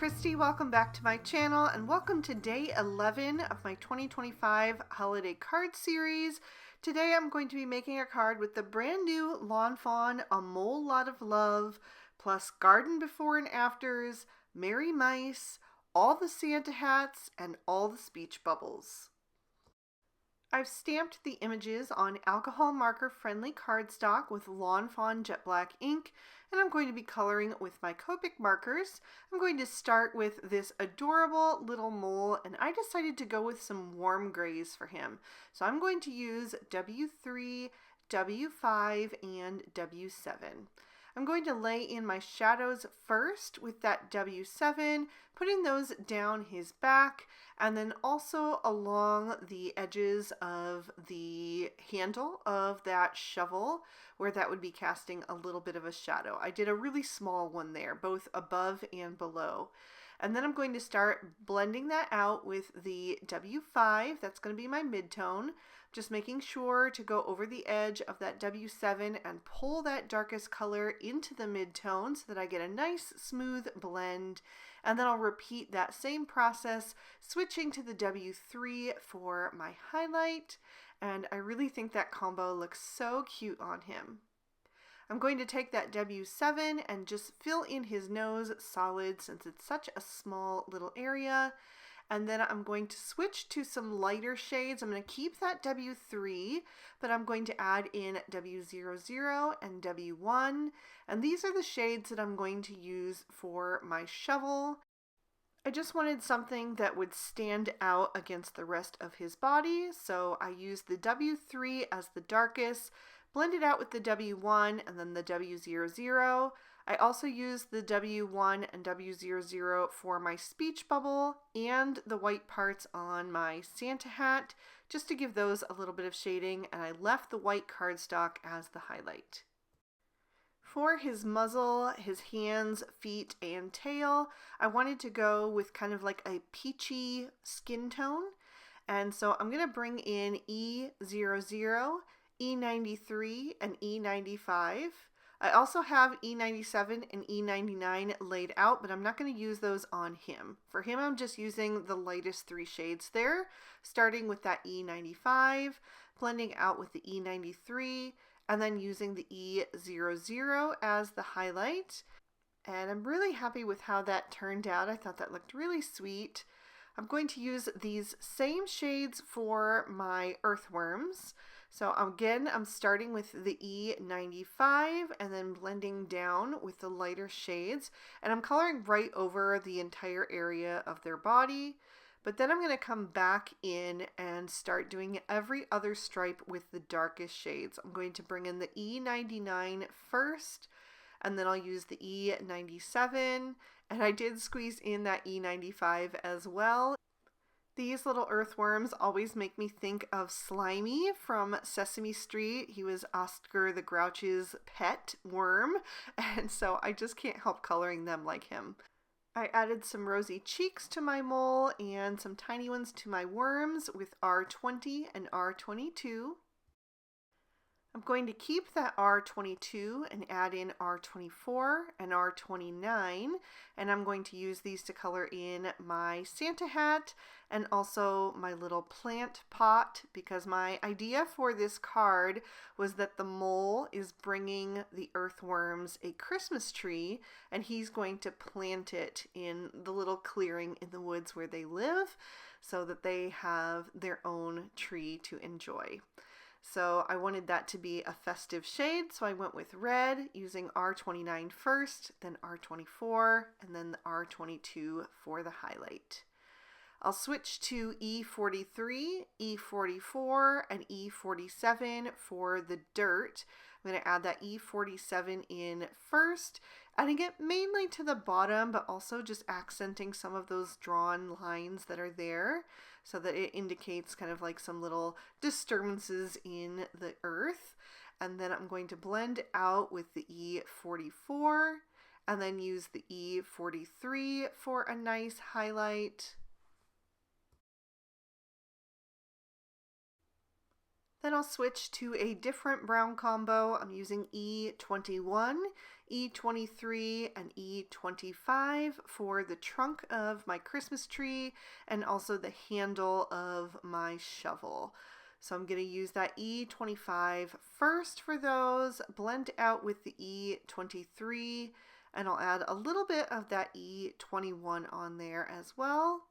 Christy, welcome back to my channel and welcome to day 11 of my 2025 holiday card series. Today I'm going to be making a card with the brand new Lawn Fawn, A Mole Lot of Love, plus garden before and afters, merry mice, all the Santa hats, and all the speech bubbles. I've stamped the images on alcohol marker friendly cardstock with Lawn Fawn Jet Black ink, and I'm going to be coloring with my Copic markers. I'm going to start with this adorable little mole, and I decided to go with some warm grays for him. So I'm going to use W3, W5, and W7. I'm going to lay in my shadows first with that W7, putting those down his back, and then also along the edges of the handle of that shovel, where that would be casting a little bit of a shadow. I did a really small one there, both above and below. And then I'm going to start blending that out with the W5. That's going to be my midtone. Just making sure to go over the edge of that W7 and pull that darkest color into the midtone so that I get a nice smooth blend. And then I'll repeat that same process, switching to the W3 for my highlight. And I really think that combo looks so cute on him. I'm going to take that W7 and just fill in his nose solid since it's such a small little area. And then I'm going to switch to some lighter shades. I'm going to keep that W3, but I'm going to add in W00 and W1. And these are the shades that I'm going to use for my shovel. I just wanted something that would stand out against the rest of his body, so I used the W3 as the darkest, blended out with the W1 and then the W00. I also used the W1 and W00 for my speech bubble and the white parts on my Santa hat, just to give those a little bit of shading, and I left the white cardstock as the highlight. For his muzzle, his hands, feet, and tail, I wanted to go with kind of like a peachy skin tone, and so I'm going to bring in E00, E93, and E95. I also have E97 and E99 laid out, but I'm not going to use those on him. For him, I'm just using the lightest three shades there, starting with that E95, blending out with the E93, and then using the E00 as the highlight. And I'm really happy with how that turned out. I thought that looked really sweet. I'm going to use these same shades for my earthworms. So again, I'm starting with the E95 and then blending down with the lighter shades. And I'm coloring right over the entire area of their body. But then I'm going to come back in and start doing every other stripe with the darkest shades. I'm going to bring in the E99 first, and then I'll use the E97, and I did squeeze in that E95 as well. These little earthworms always make me think of Slimy from Sesame Street. He was Oscar the Grouch's pet worm, and so I just can't help coloring them like him. I added some rosy cheeks to my mole and some tiny ones to my worms with R20 and R22. I'm going to keep that R22 and add in R24 and R29, and I'm going to use these to color in my Santa hat and also my little plant pot, because my idea for this card was that the mole is bringing the earthworms a Christmas tree, and he's going to plant it in the little clearing in the woods where they live so that they have their own tree to enjoy. So I wanted that to be a festive shade, so I went with red using R29 first, then R24, and then the R22 for the highlight. I'll switch to E43, E44, and E47 for the dirt. I'm going to add that E47 in first, adding it mainly to the bottom, but also just accenting some of those drawn lines that are there so that it indicates kind of like some little disturbances in the earth. And then I'm going to blend out with the E44 and then use the E43 for a nice highlight. Then I'll switch to a different brown combo. I'm using E21, E23, and E25 for the trunk of my Christmas tree and also the handle of my shovel. So I'm going to use that E25 first for those, blend out with the E23, and I'll add a little bit of that E21 on there as well.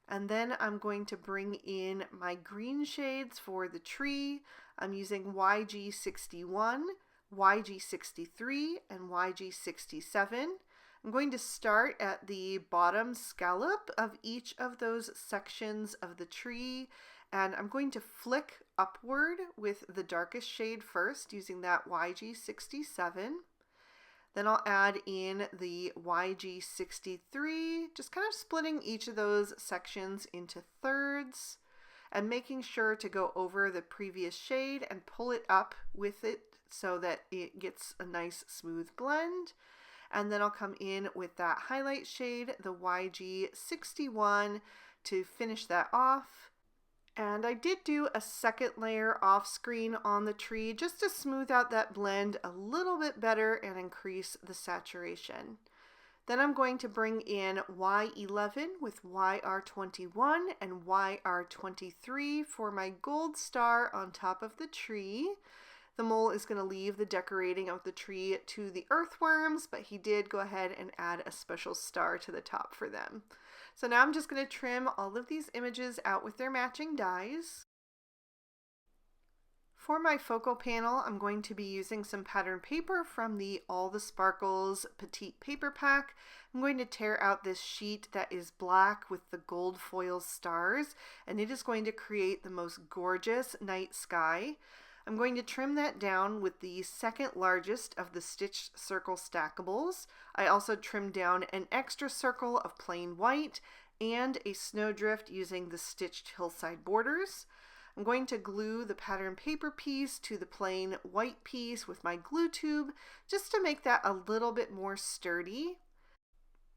And then I'm going to bring in my green shades for the tree. I'm using YG61, YG63, and YG67. I'm going to start at the bottom scallop of each of those sections of the tree, and I'm going to flick upward with the darkest shade first using that YG67. Then I'll add in the YG63, just kind of splitting each of those sections into thirds and making sure to go over the previous shade and pull it up with it so that it gets a nice smooth blend. And then I'll come in with that highlight shade, the YG61, to finish that off. And I did do a second layer off screen on the tree just to smooth out that blend a little bit better and increase the saturation. Then I'm going to bring in Y11 with YR21 and YR23 for my gold star on top of the tree. The mole is going to leave the decorating of the tree to the earthworms, but he did go ahead and add a special star to the top for them. So now I'm just going to trim all of these images out with their matching dies. For my focal panel, I'm going to be using some pattern paper from the All the Sparkles Petite Paper Pack. I'm going to tear out this sheet that is black with the gold foil stars, and it is going to create the most gorgeous night sky. I'm going to trim that down with the second largest of the stitched circle stackables. I also trimmed down an extra circle of plain white and a snowdrift using the stitched hillside borders. I'm going to glue the pattern paper piece to the plain white piece with my glue tube just to make that a little bit more sturdy.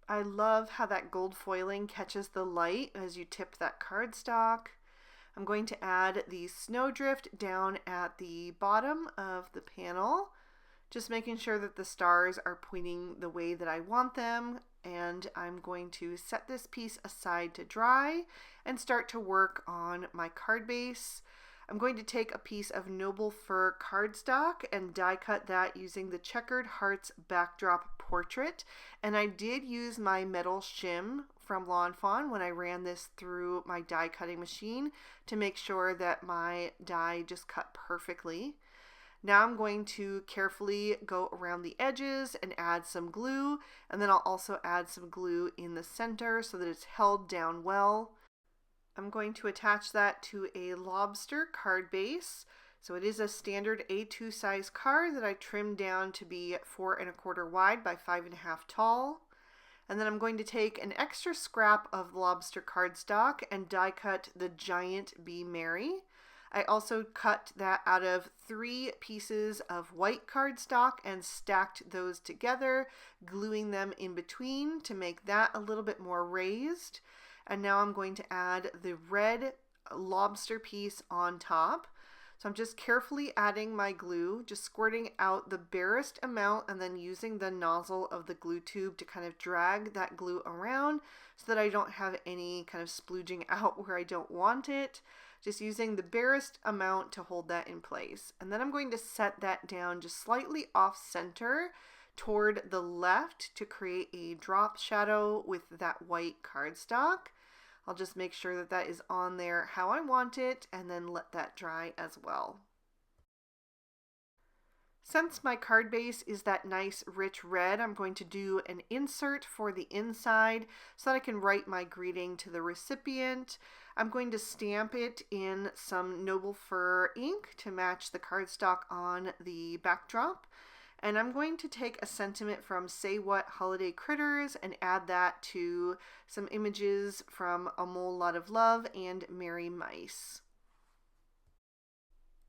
I love how that gold foiling catches the light as you tip that cardstock. I'm going to add the snowdrift down at the bottom of the panel, just making sure that the stars are pointing the way that I want them, and I'm going to set this piece aside to dry and start to work on my card base. I'm going to take a piece of Noble Fir cardstock and die cut that using the Checkered Hearts Backdrop Portrait, and I did use my metal shim from Lawn Fawn when I ran this through my die cutting machine to make sure that my die just cut perfectly. Now I'm going to carefully go around the edges and add some glue, and then I'll also add some glue in the center so that it's held down well. I'm going to attach that to a lobster card base. So it is a standard A2 size card that I trimmed down to be 4 1/4 wide by 5 1/2 tall. And then I'm going to take an extra scrap of lobster cardstock and die cut the giant Be Merry. I also cut that out of 3 pieces of white cardstock and stacked those together, gluing them in between to make that a little bit more raised. And now I'm going to add the red lobster piece on top. So I'm just carefully adding my glue, just squirting out the barest amount and then using the nozzle of the glue tube to kind of drag that glue around so that I don't have any kind of splooging out where I don't want it. Just using the barest amount to hold that in place. And then I'm going to set that down just slightly off center toward the left to create a drop shadow with that white cardstock. I'll just make sure that that is on there how I want it and then let that dry as well. Since my card base is that nice rich red, I'm going to do an insert for the inside so that I can write my greeting to the recipient. I'm going to stamp it in some Noble Fir ink to match the cardstock on the backdrop. And I'm going to take a sentiment from Say What Holiday Critters and add that to some images from A Mole Lot of Love and Merry Mice.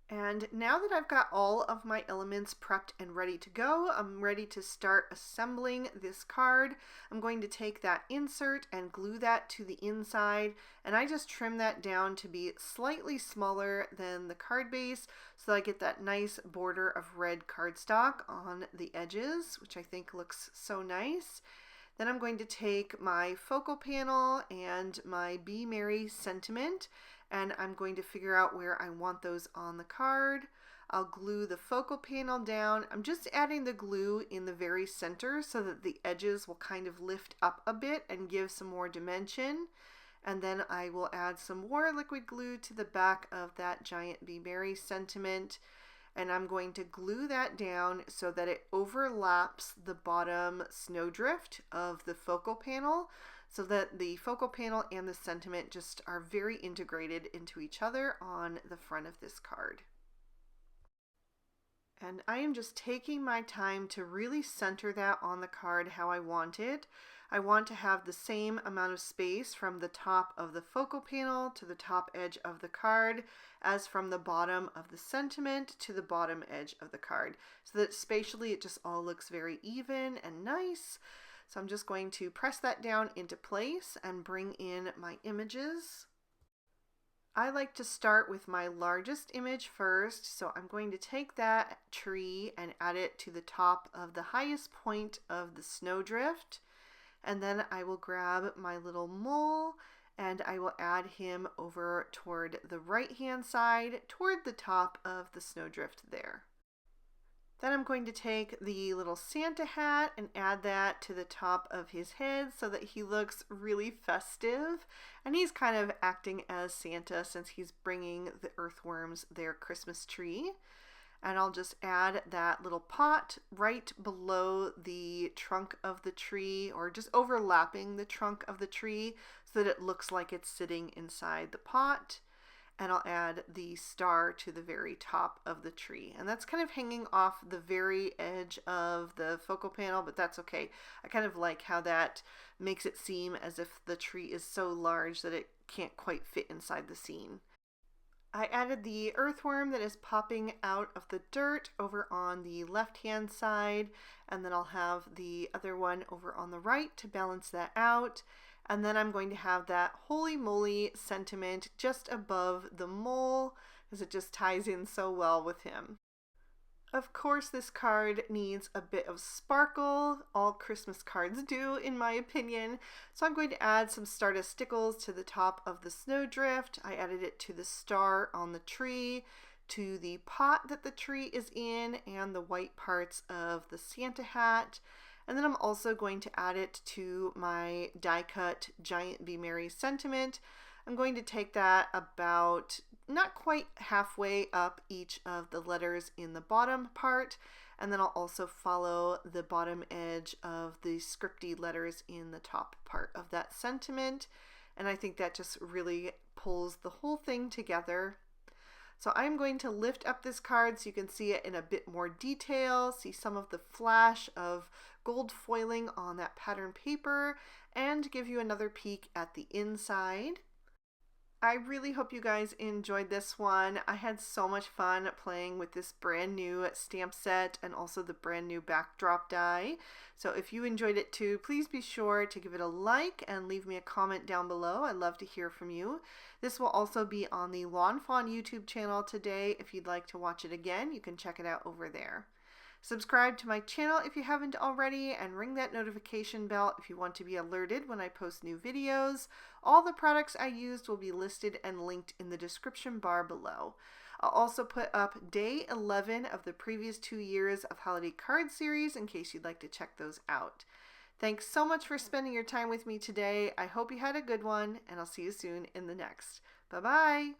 And now that I've got all of my elements prepped and ready to go, I'm ready to start assembling this card. I'm going to take that insert and glue that to the inside, and I just trim that down to be slightly smaller than the card base so that I get that nice border of red cardstock on the edges, which I think looks so nice. Then I'm going to take my focal panel and my Be Merry sentiment, and I'm going to figure out where I want those on the card. I'll glue the focal panel down. I'm just adding the glue in the very center so that the edges will kind of lift up a bit and give some more dimension. And then I will add some more liquid glue to the back of that giant Be Merry sentiment. And I'm going to glue that down so that it overlaps the bottom snowdrift of the focal panel, so that the focal panel and the sentiment just are very integrated into each other on the front of this card. And I am just taking my time to really center that on the card how I want it. I want to have the same amount of space from the top of the focal panel to the top edge of the card as from the bottom of the sentiment to the bottom edge of the card, so that spatially it just all looks very even and nice. So I'm just going to press that down into place and bring in my images. I like to start with my largest image first, so I'm going to take that tree and add it to the top of the highest point of the snowdrift. And then I will grab my little mole and I will add him over toward the right hand side, toward the top of the snowdrift there. Then I'm going to take the little Santa hat and add that to the top of his head so that he looks really festive. And he's kind of acting as Santa since he's bringing the earthworms their Christmas tree. And I'll just add that little pot right below the trunk of the tree, or just overlapping the trunk of the tree so that it looks like it's sitting inside the pot. And I'll add the star to the very top of the tree. And that's kind of hanging off the very edge of the focal panel, but that's okay. I kind of like how that makes it seem as if the tree is so large that it can't quite fit inside the scene. I added the earthworm that is popping out of the dirt over on the left-hand side, and then I'll have the other one over on the right to balance that out. And then I'm going to have that holy moly sentiment just above the mole, because it just ties in so well with him. Of course, this card needs a bit of sparkle. All Christmas cards do, in my opinion. So I'm going to add some Stardust stickles to the top of the snowdrift. I added it to the star on the tree, to the pot that the tree is in, and the white parts of the Santa hat. And then I'm also going to add it to my die cut giant Be Merry sentiment. I'm going to take that about not quite halfway up each of the letters in the bottom part, and then I'll also follow the bottom edge of the scripty letters in the top part of that sentiment, and I think that just really pulls the whole thing together. So I'm going to lift up this card so you can see it in a bit more detail, see some of the flash of gold foiling on that pattern paper, and give you another peek at the inside. I really hope you guys enjoyed this one. I had so much fun playing with this brand new stamp set and also the brand new backdrop die. So if you enjoyed it too, please be sure to give it a like and leave me a comment down below. I'd love to hear from you. This will also be on the Lawn Fawn YouTube channel today. If you'd like to watch it again, you can check it out over there. Subscribe to my channel if you haven't already, and ring that notification bell if you want to be alerted when I post new videos. All the products I used will be listed and linked in the description bar below. I'll also put up day 11 of the previous 2 years of holiday card series in case you'd like to check those out. Thanks so much for spending your time with me today. I hope you had a good one, and I'll see you soon in the next. Bye-bye!